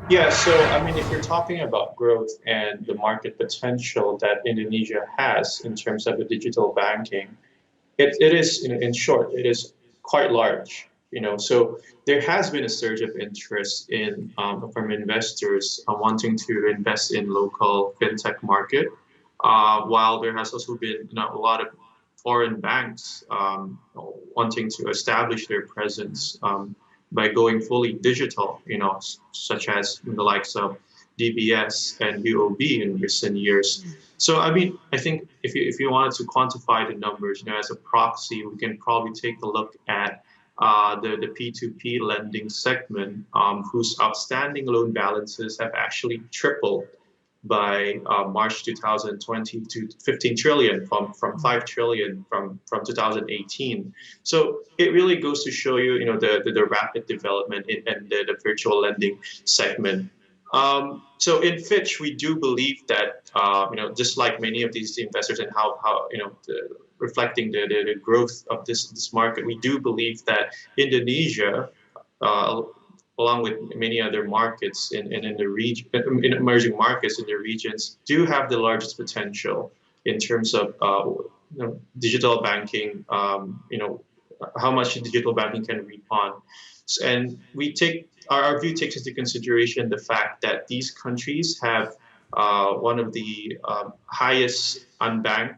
Yeah, so I mean, if you're talking about growth and the market potential that Indonesia has in terms of the digital banking, it is, in short, it is quite large. So there has been a surge of interest in from investors wanting to invest in local fintech market, while there has also been a lot of foreign banks wanting to establish their presence by going fully digital, such as the likes of DBS and UOB in recent years. So, I mean, I think if you wanted to quantify the numbers, as a proxy, we can probably take a look at the P2P lending segment, whose outstanding loan balances have actually tripled by March 2020 to 15 trillion from 5 trillion from 2018. So it really goes to show you, the rapid development in the virtual lending segment. So in Fitch, we do believe that, just like many of these investors and how reflecting the growth of this market, we do believe that Indonesia, uh, along with many other markets in the region, in emerging markets in the regions, do have the largest potential in terms of digital banking. How much digital banking can reap on, and we take our view takes into consideration the fact that these countries have one of the highest unbanked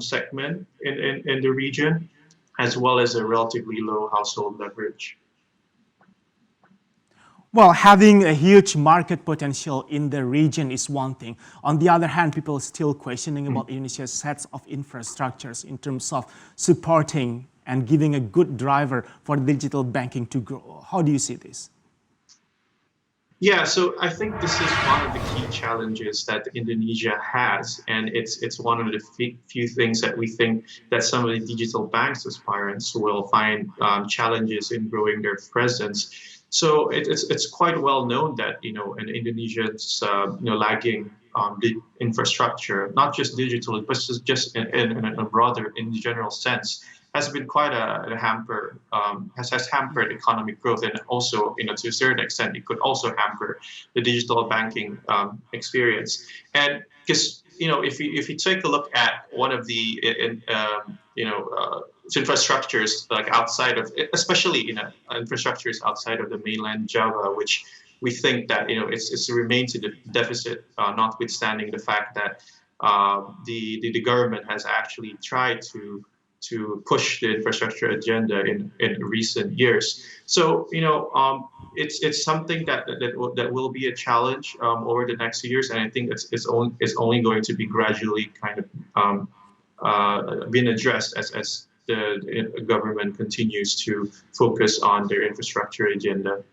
segment in the region, as well as a relatively low household leverage. Well, having a huge market potential in the region is one thing. On the other hand, people are still questioning about Indonesia's sets of infrastructures in terms of supporting and giving a good driver for digital banking to grow. How do you see this? Yeah, so I think this is one of the key challenges that Indonesia has, and it's one of the few things that we think that some of the digital banks aspirants will find challenges in growing their presence. So it's quite well known that in Indonesia's lagging the infrastructure, not just digital, but just in a broader, in the general sense, has been quite a hamper, has hampered economic growth, and also, to a certain extent, it could also hamper the digital banking experience. And because if you take a look at one of the infrastructures like outside of, especially infrastructures outside of the mainland Java, which we think that it's remains in the deficit, notwithstanding the fact that the government has actually tried to push the infrastructure agenda in recent years. So it's something that will be a challenge over the next years, and I think it's only going to be gradually kind of being addressed as the government continues to focus on their infrastructure agenda.